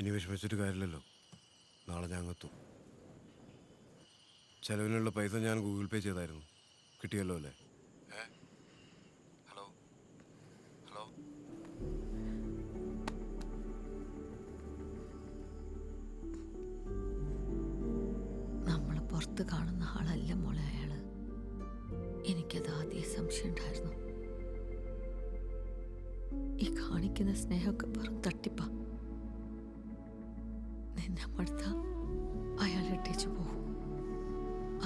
ഇനി വിഷമിച്ചിട്ട് കാര്യമില്ലല്ലോ. നാളെ ഞാൻ എത്തും. ചെലവിനുള്ള പൈസ ഞാൻ ഗൂഗിൾ പേ ചെയ്തായിരുന്നു. കിട്ടിയല്ലോ അല്ലേ? Hello hello. നമ്മൾ പുറത്ത് കാണുന്ന ആളല്ല മോളെ അയാള്. എനിക്കത് ആദ്യം സംശയം ഉണ്ടായിരുന്നു. ഈ കാണിക്കുന്ന സ്നേഹമൊക്കെ വെറും തട്ടിപ്പാ. നിന്നെ മടുത്ത അയാൾ ഇട്ടേച്ചു പോകും.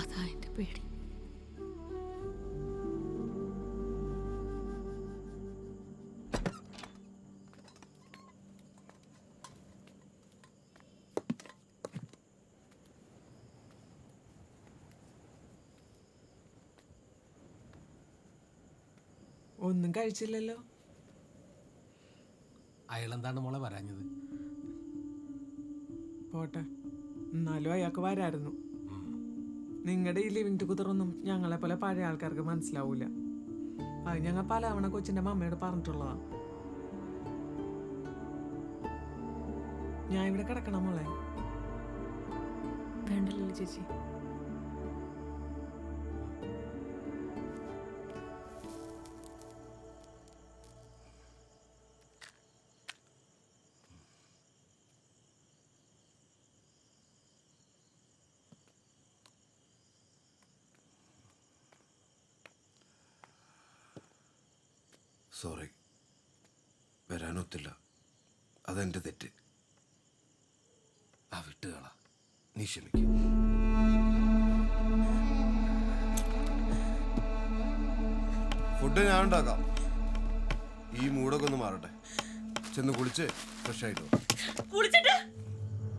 അതാ എന്റെ പേടി. ഒന്നും കഴിച്ചില്ലല്ലോ. അയാളെന്താണ് മോളെ വരാഞ്ഞത്? പോട്ടെ, എന്നാലും അയാൾക്ക് വരായിരുന്നു. നിങ്ങളുടെ ഈ ലിവിങ് ടുഗദറൊന്നും ഞങ്ങളെ പോലെ പഴയ ആൾക്കാർക്ക് മനസ്സിലാവൂല. അത് ഞങ്ങൾ പലവണ കൊച്ചിന്റെ മമ്മയോട് പറഞ്ഞിട്ടുള്ളതാ. ഞാൻ ഇവിടെ കിടക്കണം മോളെ. വേണ്ടല്ലോ ചേച്ചി. സോറി, വരാനൊത്തില്ല. അതെന്റെ തെറ്റ്. ആ വിട്ടുകള, നീ ക്ഷമിക്കും. ഫുഡ് ഞാൻ ഉണ്ടാക്കാം. ഈ മൂടൊക്കെ ഒന്ന് മാറട്ടെ. ചെന്ന് കുളിച്ച് ഫ്രഷ് ആയിട്ട് കുളിച്ചിട്ട്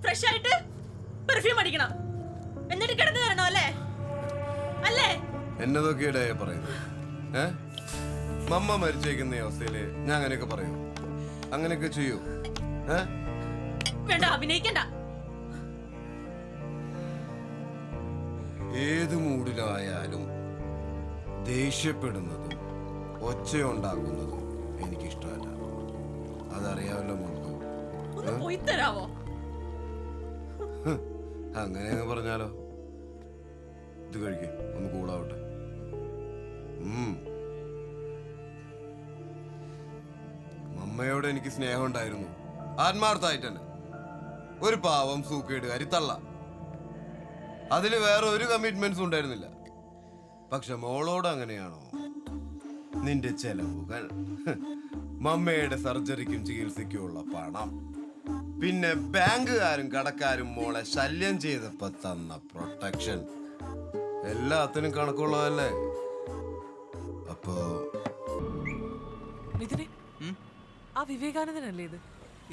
ഫ്രഷ് ആയിട്ട് പെർഫ്യൂം അടിക്കണം, എന്നിട്ട് കിടന്നു തരണോ അല്ലേ? അല്ലേ എന്നതൊക്കെയുടെ പറയുന്നത്? മമ്മ മരിച്ചേക്കുന്ന അവസ്ഥയില് ഞാൻ അങ്ങനെയൊക്കെ പറയൂ? അങ്ങനെയൊക്കെ ചെയ്യൂ? വേണ്ട, അഭിനയിക്കണ്ട. ഏത് മൂഡിലായാലും ദേഷ്യപ്പെടുന്നതും ഒച്ചയുണ്ടാക്കുന്നതും എനിക്കിഷ്ടമല്ല. അതറിയാമല്ലോ മോൾക്ക്. ഒന്ന് പോയി തരാവോ? അങ്ങനെ പറഞ്ഞാലോ? ഇത് കഴിക്കേ, ഒന്ന് കൂളാവട്ടെ. അമ്മയോട് എനിക്ക് സ്നേഹം ഉണ്ടായിരുന്നു, ആത്മാർത്ഥമായിട്ട് തന്നെ. ഒരു പാവം സൂക്കേടുകാരി തള്ള. അതില് വേറെ ഒരു കമ്മിറ്റ്മെന്റ്സും ഉണ്ടായിരുന്നില്ല. പക്ഷെ മോളോട് അങ്ങനെയാണോ? നിന്റെ ചെലവുകൾ, മമ്മയുടെ സർജറിക്കും ചികിത്സയ്ക്കുമുള്ള പണം, പിന്നെ ബാങ്കുകാരും കടക്കാരും മോളെ ശല്യം ചെയ്തപ്പോ തന്ന പ്രൊട്ടക്ഷൻ, എല്ലാത്തിനും കണക്കുള്ളതല്ലേ? അപ്പോ ആ വിവേകാനന്ദനല്ലേ ഇത്?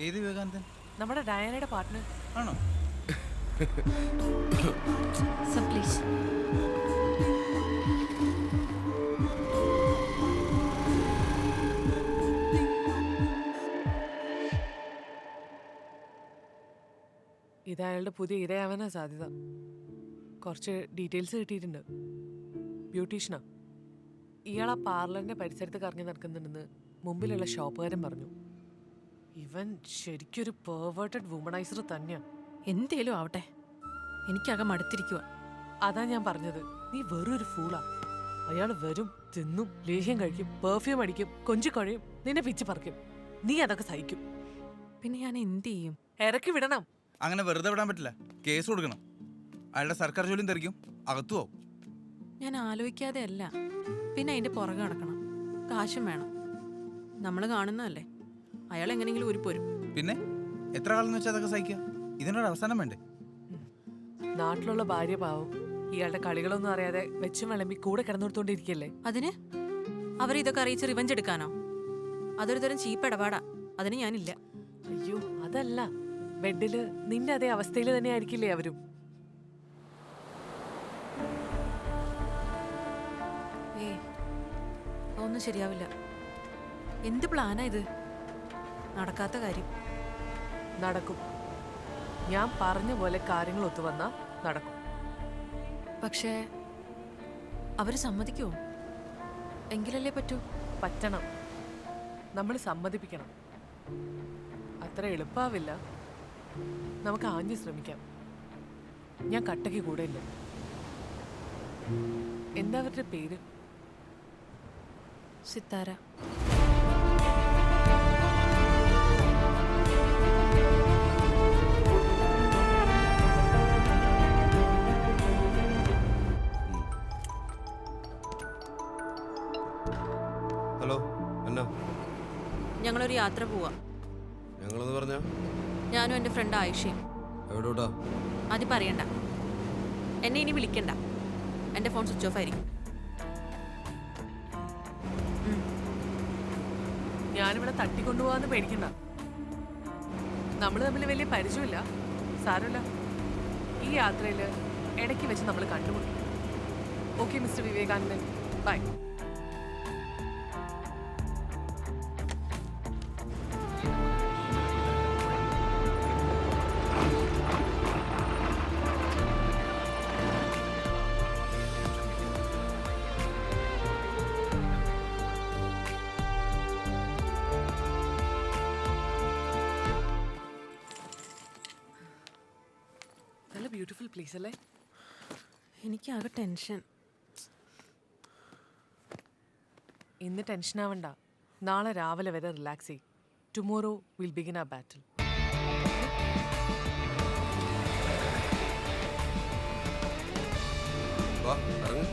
ഏത് വിവേകാനന്ദൻ? നമ്മുടെ ഡയാനയുടെ പാർട്ട്ണർ ആണോ? Sir please. ഇത് അയാളുടെ പുതിയ ഇരയാവാനാ സാധ്യത. കുറച്ച് ഡീറ്റെയിൽസ് കിട്ടിയിട്ടുണ്ട്. ബ്യൂട്ടീഷ്യനാ. ഇയാൾ ആ പാർലറിന്റെ പരിസരത്ത് കറങ്ങി നടക്കുന്നുണ്ടെന്ന് മുമ്പിലുള്ള ഷോപ്പുകാരൻ പറഞ്ഞു. ഇവൻ ശരിക്കൊരു പെർവേർട്ടഡ് വുമണൈസർ തന്നെയാ. എന്തേലും ആവട്ടെ, എനിക്കകം മടുത്തിരിക്കുക. അതാ ഞാൻ പറഞ്ഞത്, നീ വെറൊരു ഫൂളാ. അയാൾ വരും, തിന്നും, ലേഹ്യം കഴിക്കും, പെർഫ്യൂം അടിക്കും, കൊഞ്ചിക്കൊഴയും, നിന്നെ പിച്ച് പറിക്കും. നീ അതൊക്കെ സഹിക്കും. പിന്നെ ഞാൻ എന്ത് ചെയ്യും? ഇറക്കി വിടണം. അങ്ങനെ വെറുതെ വിടാൻ പറ്റില്ല. കേസ് കൊടുക്കണം. അയാളുടെ സർക്കാർ ജോലിയും തെറിക്കും, അകത്തു പോവും. ഞാൻ ആലോചിക്കാതെ അല്ല, പിന്നെ അതിന്റെ പുറകെ നടക്കണം. കാശും വേണം. നമ്മൾ കാണുന്നതല്ലേ, അയാൾ എങ്ങനെയെങ്കിലും ഒരു പോരും. പിന്നെ എത്ര കാലം വെച്ചാൽ അതൊക്കെ സഹിക്കുക? ഇതിനൊരു അവസാനം വേണ്ടേ? നാട്ടിലുള്ള ഭാര്യ പാവം ഇയാളുടെ കളികളൊന്നും അറിയാതെ വെച്ചും വിളമ്പി കൂടെ കിടന്നുകൊടുത്തോണ്ടിരിക്കല്ലേ. അതിന് അവരിതൊക്കെ അറിയിച്ച് റിവഞ്ച് എടുക്കാനോ? അതൊരു തരം ചീപ്പ് ഇടപാടാ. അതിന് ഞാനില്ല. അയ്യോ അതല്ല, ബെഡില് നിന്റെ അതേ അവസ്ഥയിൽ തന്നെ ആയിരിക്കില്ലേ അവരും? ഒന്നും ശരിയാവില്ല. എന്ത് പ്ലാനാ ഇത്? നടക്കാത്ത കാര്യം. നടക്കും. ഞാൻ പറഞ്ഞ പോലെ കാര്യങ്ങൾ ഒത്തുവന്നാ നടക്കും. പക്ഷേ അവര് സമ്മതിക്കുമോ? എങ്കിലല്ലേ പറ്റൂ. പറ്റണം. നമ്മൾ സമ്മതിപ്പിക്കണം. അത്ര എളുപ്പാവില്ല, നമുക്ക് ആഞ്ഞു ശ്രമിക്കാം. ഞാൻ കട്ടയ്ക്ക് കൂടെ ഉണ്ട്. എന്താ അവരുടെ പേര്? സിത്താര. ഹലോ, എന്നാ ഞങ്ങളൊരു യാത്ര പോവാ. ഞങ്ങളെന്ന് പറഞ്ഞ ഞാനും എൻ്റെ ഫ്രണ്ട് ആയിഷയും. എവിടോട്ടാ? അത് പറയണ്ട. എന്നെ ഇനി വിളിക്കണ്ട. എൻ്റെ ഫോൺ സ്വിച്ച് ഓഫ് ആയിരിക്കും. ഞാനിവിടെ തട്ടിക്കൊണ്ടുപോകാന്ന് പേടിക്കണ്ട. നമ്മൾ തമ്മിൽ വലിയ പരിചയമില്ല. സാരമില്ല, ഈ യാത്രയിൽ ഇടയ്ക്ക് വെച്ച് നമ്മൾ കണ്ടുമുട്ടും. Okay mister Vivekanandan, bye. നല്ല ബ്യൂട്ടിഫുൾ പ്ലേസ് അല്ലേ? എനിക്കാകെ ടെൻഷൻ. ഇന്ന് ടെൻഷൻ ആവണ്ട. നാളെ രാവിലെ വരെ റിലാക്സ് ചെയ്യും. ടുമോറോ വിൽ ബിഗിൻ ആ ബാറ്റിൽ. വാ, ഇറങ്ങ്.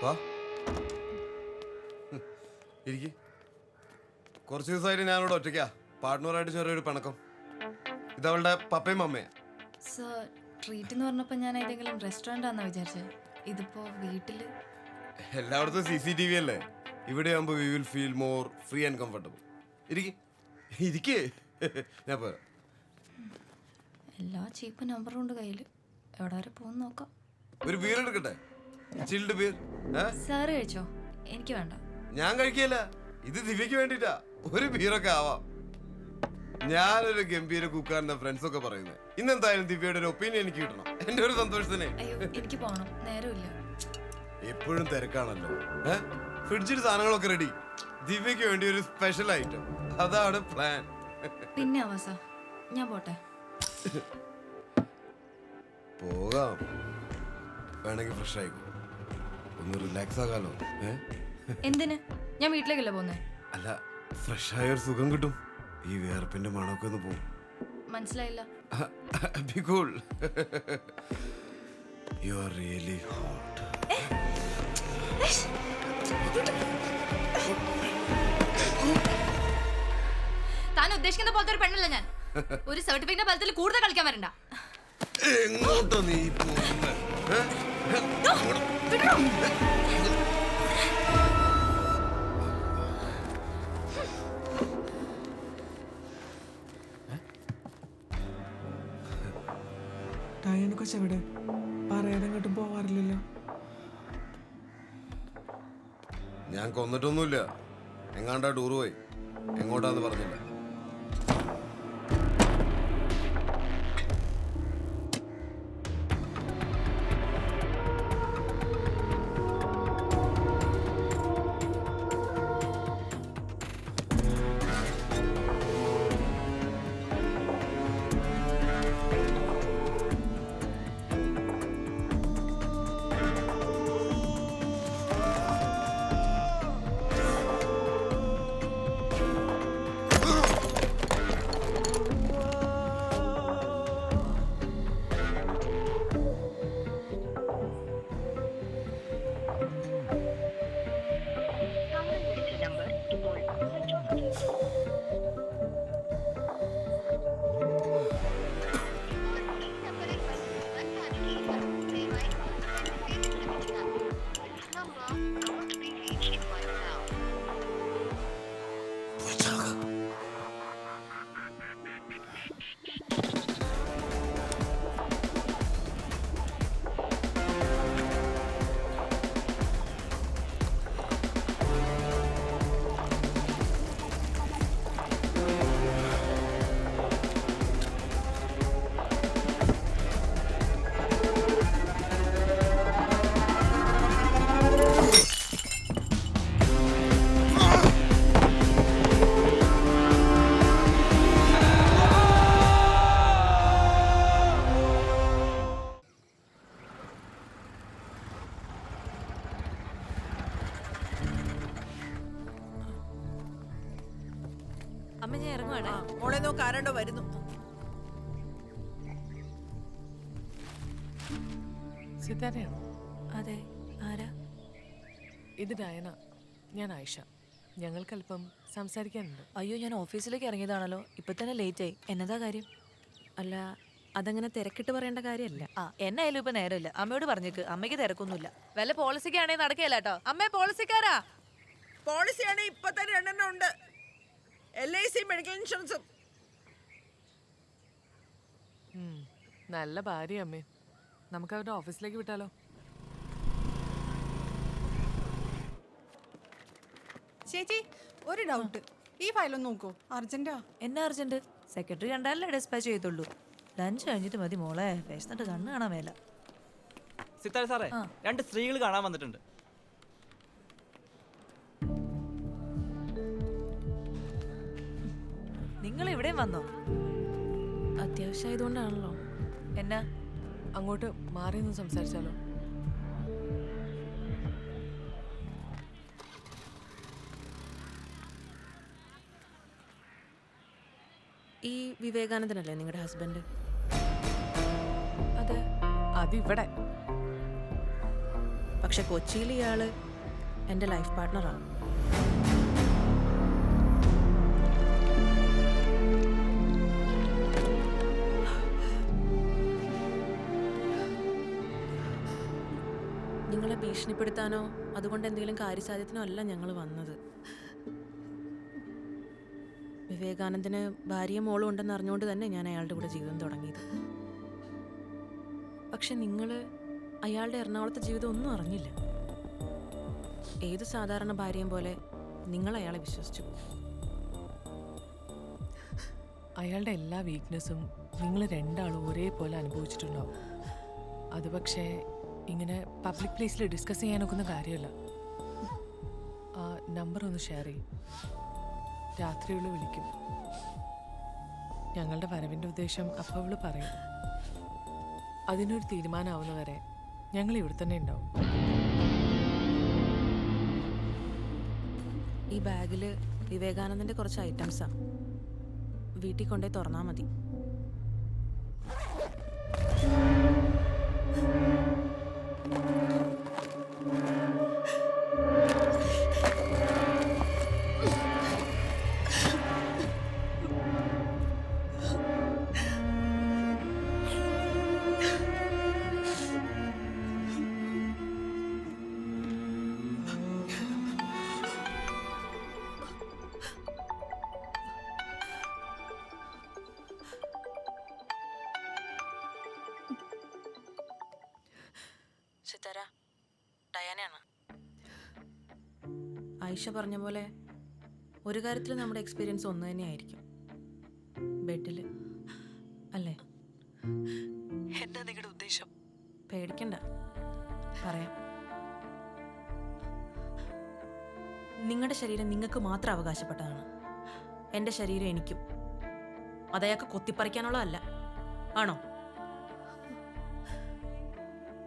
വാ, ഇരിക്ക്. കുറച്ച് ദിവസമായിട്ട് ഞാനിവിടെ ഒറ്റയ്ക്കാ. പാർട്ട്ണറായിട്ട് ചെറിയൊരു പിണക്കം. ഇതവളുടെ പപ്പയും അമ്മയാ. സർ, ട്രീറ്റ് എന്ന് പറഞ്ഞപ്പോൾ ഞാൻ ഏതെങ്കിലും റെസ്റ്റോറൻ്റ് ആണെന്ന് വിചാരിച്ചത്. ഇതിപ്പോൾ വീട്ടിൽ എല്ലായിടത്തും CCTV അല്ലേ. ഇവിടെ ആകുമ്പോൾ we will feel more free and comfortable. ഇരിക്കേ, ഞാൻ പോരാ. എല്ലാ ചീപ്പ് നമ്പറും ഉണ്ട് കയ്യിൽ. എവിടെ വരെ പോകുന്നു നോക്കാം. ഒരു ബീർ എടുക്കട്ടെ? Chilled beer. സാറ് കഴിച്ചോ? എനിക്ക് വേണ്ട. ഞാൻ കഴിക്കില്ല. ഇത് ദിവ്യക്ക് വേണ്ടിട്ടാ. ഒരു ബീറൊക്കെ ആവാം. ഞാനൊരു ഗംഭീര കുക്കാരെന്ന ഫ്രണ്ട്സ് ഒക്കെ പറയുന്നത്. ഇന്നെന്തായാലും ദിവ്യയുടെ ഒരു ഒപ്പീനിയൻ എനിക്ക് കിട്ടണം. എന്റെ ഒരു സന്തോഷത്തിനെ. അയ്യോ, എനിക്ക് പോകണം, നേരമില്ല. എപ്പോഴും തിരക്കാണല്ലോ. ഫ്രിഡ്ജിൽ സാധനങ്ങളൊക്കെ റെഡി. ദിവ്യക്ക് വേണ്ടി ഒരു സ്പെഷ്യൽ ഐറ്റം. അതാണ് പ്ലാൻ. പിന്നെ ആവാസ, ഞാൻ പോട്ടെ. പോകാം. വേണമെങ്കിൽ ഫ്രഷ് ആയിക്കോ. ഒന്ന് റിലാക്സ് ആകാലോ. എന്തിന്? ഞാൻ വീട്ടിലേക്കല്ലേ പോകുന്നേ? അല്ല, ഫ്രഷ് ആയ ഒരു സുഖം കിട്ടും. ഈ വേർപ്പിന്റെ മണമൊക്കെ ഒന്ന് പോകും. മനസ്സിലായില്ല. Be cool. You are really hot. താൻ ഉദ്ദേശിക്കുന്ന പോലത്തെ ഒരു പെണ്ണല്ല ഞാൻ. ഒരു സർട്ടിഫിക്കറ്റ് ബലത്തിൽ കൂടുതൽ കളിക്കാൻ വരണ്ട. എങ്ങോട്ടാ നീ പോകുന്നത്? ടയനെ കൊച്ചെവിടെ? പറയാതെ ഇങ്ങോട്ടും പോവാറില്ലല്ലോ. ഞാൻ കൊന്നിട്ടൊന്നുമില്ല. എങ്ങാണ്ടാ ടൂർ പോയി. എങ്ങോട്ടാന്ന് പറഞ്ഞില്ല. അമ്മ ഞാൻ ഇറങ്ങുവാണേ. മോളെ നോക്ക്, ആരാണ്ടോ വരുന്നു. സിത്താരയാണോ? അതെ, ആരാ? ഇത് ഡയന, ഞാൻ ആയിഷ. ഞങ്ങൾക്കല്പം സംസാരിക്കാനുണ്ട്. അയ്യോ, ഞാൻ ഓഫീസിലേക്ക് ഇറങ്ങിയതാണല്ലോ, ഇപ്പൊ തന്നെ ലേറ്റ് ആയി. എന്നതാ കാര്യം? അല്ല, അതങ്ങനെ തിരക്കിട്ട് പറയേണ്ട കാര്യമല്ല. എന്നായാലും ഇപ്പൊ നേരമില്ല. അമ്മയോട് പറഞ്ഞേക്ക്, അമ്മയ്ക്ക് തിരക്കൊന്നുമില്ല. വല്ല പോളിസിക്കാണെങ്കിൽ നടക്കുകയല്ല കേട്ടോ. അമ്മേ, പോളിസിക്കാരാ? പോളിസിയാണ് ഇപ്പൊ തന്നെ 2 ഉണ്ട്. LIC, മെഡിക്കൽ ഇൻഷുറൻസും. നല്ല ഭാര്യ അമ്മേ. നമുക്ക് അവരുടെ ഓഫീസിലേക്ക് വിട്ടാലോ? ചേച്ചി, ഒരു ഡൗട്ട്. ഈ ഫയലൊന്ന് നോക്കൂ, അർജന്റാ. എന്നാ അർജന്റ്? സെക്രട്ടറി കണ്ടാലേ ഡിസ്പാച്ച് ചെയ്തുള്ളൂ. ലഞ്ച് കഴിഞ്ഞിട്ട് മതി മോളെ, വിശന്നിട്ട് കണ്ണ് കാണാൻ മേല. സിത്താര സാറേ, 2 സ്ത്രീകൾ കാണാൻ വന്നിട്ടുണ്ട്. നിങ്ങൾ ഇവിടെയും വന്നോ? അത്യാവശ്യമായതുകൊണ്ടാണല്ലോ. എന്നാ? അങ്ങോട്ട് മാറി ഒന്ന് സംസാരിച്ചാലോ? ഈ വിവേകാനന്ദനല്ലേ നിങ്ങളുടെ ഹസ്ബൻഡ്? അതെ. അതിവിടെ. പക്ഷെ കൊച്ചിയിൽ ഇയാള് എൻ്റെ ലൈഫ് പാർട്ട്ണറാണ്. നിങ്ങളെ ഭീഷണിപ്പെടുത്താനോ അതുകൊണ്ട് എന്തെങ്കിലും കാര്യസാധ്യത്തിനോ അല്ല ഞങ്ങൾ വന്നത്. വിവേകാനന്ദന് ഭാര്യയും മോളും ഉണ്ടെന്ന് അറിഞ്ഞുകൊണ്ട് തന്നെ ഞാൻ അയാളുടെ കൂടെ ജീവിതം തുടങ്ങിയത്. പക്ഷെ നിങ്ങൾ അയാളുടെ എറണാകുളത്തെ ജീവിതം ഒന്നും അറിഞ്ഞില്ല. ഏത് സാധാരണ ഭാര്യയും പോലെ നിങ്ങൾ അയാളെ വിശ്വസിച്ചു. അയാളുടെ എല്ലാ വീക്ക്നെസ്സും നിങ്ങൾ 2 ആളും ഒരേപോലെ അനുഭവിച്ചിട്ടുണ്ടാവും. അത് പക്ഷേ ഇങ്ങനെ പബ്ലിക് പ്ലേസിൽ ഡിസ്കസ് ചെയ്യാനൊക്കുന്ന കാര്യമല്ല. ആ നമ്പർ ഒന്ന് ഷെയർ ചെയ്യും. രാത്രിയുള്ള വിളിക്കും. ഞങ്ങളുടെ വരവിൻ്റെ ഉദ്ദേശം അപ്പോൾ അവള് പറയും. അതിനൊരു തീരുമാനമാവുന്നവരെ ഞങ്ങൾ ഇവിടെ തന്നെ ഉണ്ടാവും. ഈ ബാഗിൽ വിവേകാനന്ദൻ്റെ കുറച്ച് ഐറ്റംസാണ്. വീട്ടിൽ കൊണ്ടുപോയി തുറന്നാൽ മതി. സിത്താര, ഡയാനയാണ്. ആയിഷ പറഞ്ഞ പോലെ ഒരു കാര്യത്തിൽ നമ്മുടെ എക്സ്പീരിയൻസ് ഒന്ന് തന്നെയായിരിക്കും. ബെഡിൽ അല്ലേ? എന്താ നിങ്ങളുടെ ഉദ്ദേശം? പേടിക്കണ്ട, പറയാം. നിങ്ങളുടെ ശരീരം നിങ്ങൾക്ക് മാത്രം അവകാശപ്പെട്ടതാണ്. എൻ്റെ ശരീരം എനിക്കും. അതയാൾക്ക് കൊത്തിപ്പറിക്കാനുള്ളതല്ല. ആണോ?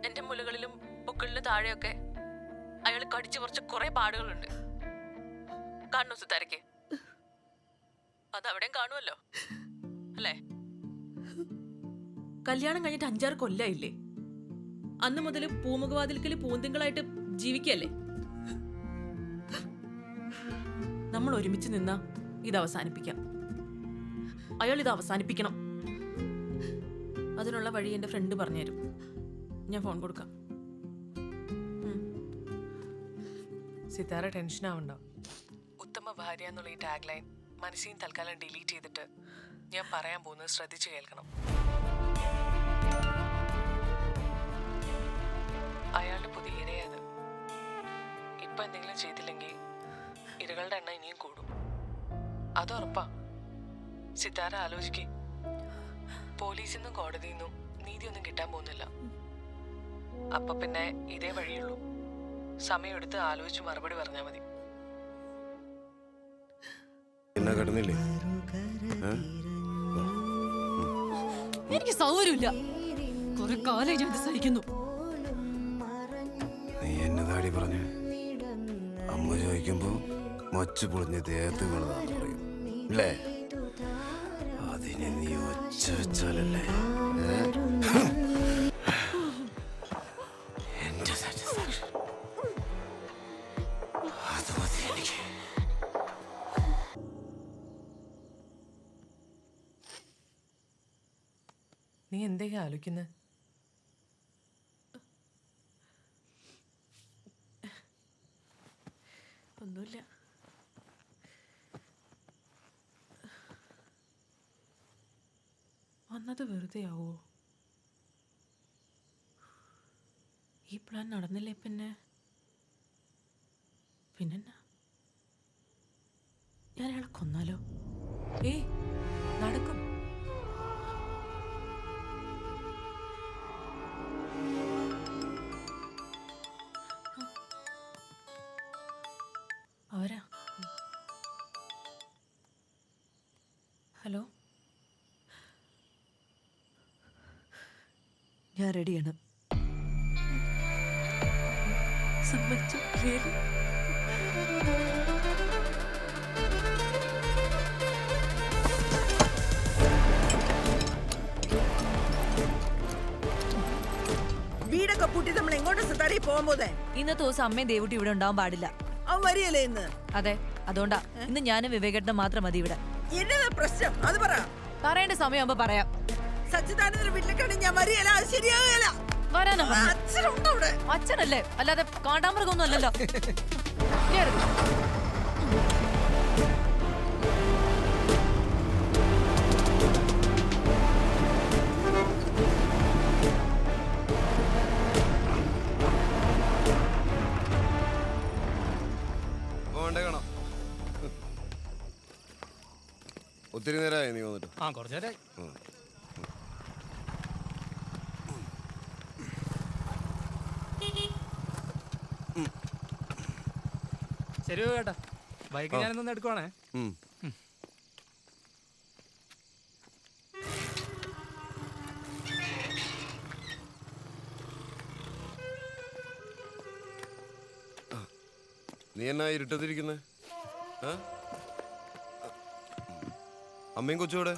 എൻ്റെ മുലകളിലും പൊക്കിളിനും താഴെയൊക്കെ അയാൾ കടിച്ചു പറിച്ച കുറെ പാടുകളുണ്ട്. കാണണോ സിത്താരയ്ക്ക്? അതവിടെയും കാണുമല്ലോ അല്ലേ? കല്യാണം കഴിഞ്ഞിട്ട് 5-6 കൊല്ലായില്ലേ? അന്ന് മുതൽ പൂമുഖവാതിൽക്കല് പൂന്തിങ്കളായിട്ട് ജീവിക്കല്ലേ? നമ്മൾ ഒരുമിച്ച് നിന്നാ ഇത് അവസാനിപ്പിക്കാം. അയാൾ ഇത് അവസാനിപ്പിക്കണം. അതിനുള്ള വഴി എൻ്റെ ഫ്രണ്ട് പറഞ്ഞുതരും. ഞാൻ ഫോൺ കൊടുക്കാം. സിത്താര ടെൻഷൻ ആവണ്ടോ? ഉത്തമ ഭാര്യ എന്നുള്ള ഈ ടാഗ് ലൈൻ മനസ്സിൽ നിന്ന് തൽക്കാലം ഡിലീറ്റ് ചെയ്തിട്ട് ഞാൻ പറയാൻ പോകുന്നത് ശ്രദ്ധിച്ചു കേൾക്കണം. അയാളുടെ പുതിയ ഇരയത്. ഇപ്പൊ എന്തെങ്കിലും ചെയ്തില്ലെങ്കിൽ ഇരകളുടെ എണ്ണം ഇനിയും കൂടും. അത് ഉറപ്പാ. സിത്താര ആലോചിക്കേ. പോലീസിൽ നിന്നും കോടതിയിൽ നിന്നും നീതിയൊന്നും കിട്ടാൻ പോകുന്നില്ല. അപ്പൊ പിന്നെ ഇതേ വഴിയുള്ളൂ. സമയമെടുത്ത് ആലോചിച്ച് മറുപടി പറഞ്ഞാൽ മതി. എന്നാ കിടന്നില്ലേ? എനിക്ക് സൗകര്യമില്ല. കുറെ കാലം ഞാൻ സഹിക്കുന്നു. നീ എന്നതാടി പറഞ്ഞു? അമ്മ ചോദിക്കുമ്പോ മച്ചു പൊളിഞ്ഞ് ദേഹത്ത് വീണതാന്ന് പറയും. അല്ലേ? അതിനെ നീ ഒച്ച വെച്ചാലല്ലേ എന്റെ സാറ്റിസ്ഫാക്ഷൻ. അത് മതി എനിക്ക്. നീ എന്തൊക്കെ ആലോചിക്കുന്നത്? ഒന്നുമില്ല. വന്നത് വെറുതെ ആവോ? ഈ പ്ലാൻ നടന്നില്ലേ പിന്നെന്നാ? ഞാൻ അയാളെ കൊന്നാലോ? ഏയ് നടക്കും. അവരാ? ഹലോ, ഞാൻ റെഡിയാണ്. സമ്മതിച്ചു? Really? വീടൊക്കെ പൂട്ടി നമ്മൾ എങ്ങോട്ട് സിത്താരി പോകാൻ പോന്നെ? ഇന്നത്തെ ദിവസം അമ്മയും ദേവുട്ടി ഇവിടെ ഉണ്ടാവാൻ പാടില്ല. അവൻ വരികയല്ലേ ഇന്ന്? അതെ, അതുകൊണ്ടാ ഇന്ന് ഞാനും വിവേകേട്ടനും മാത്രം മതി ഇവിടെ. എന്നതാ പ്രശ്നം? അത് പറ. പറയേണ്ട സമയമാകുമ്പോ പറയാം. സച്ചിദാനന്ദന്റെ വീട്ടിലേക്കാണെങ്കിൽ ഞാൻ വരികയല്ല, അത് ശരിയാകുകയല്ല. വരാനോ? അച്ഛനുണ്ടോ അവിടെ? അച്ഛനല്ലേ, അല്ലാതെ കാണ്ടാമൃഗമൊന്നും അല്ലല്ലോ. ഇനി എടുക്ക്. കാണാം. ഒത്തിരി നേരമായി നീ വന്നിട്ട്? ആ, കുറച്ചു നേരമായി. ശരി കേട്ടാ, ബൈക്ക് ഞാനൊന്ന് എടുക്കുവാണേ. നീ എന്നാ ഇരുട്ടത്തിരിക്കുന്നേ? അമ്മയും കൊച്ചുകൂടെ?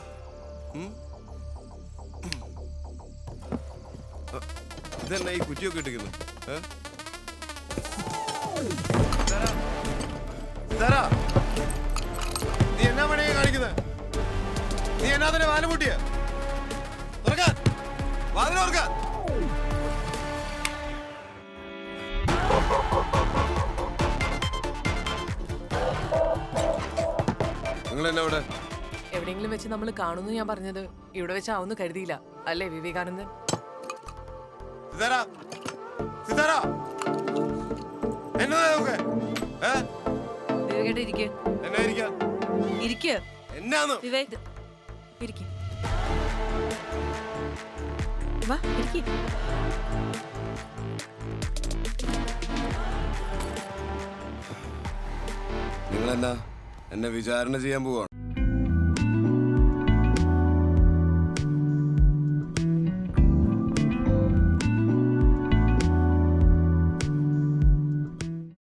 ഇതെന്നാ ഈ കുറ്റിയൊക്കെ ഇട്ടിരിക്കുന്നു? നീ എന്നാ പണിയാ കാണിക്കുന്നത്? നീ എന്നാ തന്നെ വാല് മുട്ടിയ? വാതിലോർക്ക. നിങ്ങൾ എന്നാ ഇവിടെ? എവിടെയെങ്കിലും വെച്ച് നമ്മൾ കാണുന്നു ഞാൻ പറഞ്ഞത്. ഇവിടെ വെച്ചാവുന്നു കരുതിയില്ല അല്ലേ വിവേകാനന്ദൻ? നിങ്ങളെന്നാ എന്നെ വിചാരണ ചെയ്യാൻ പോവാണ്?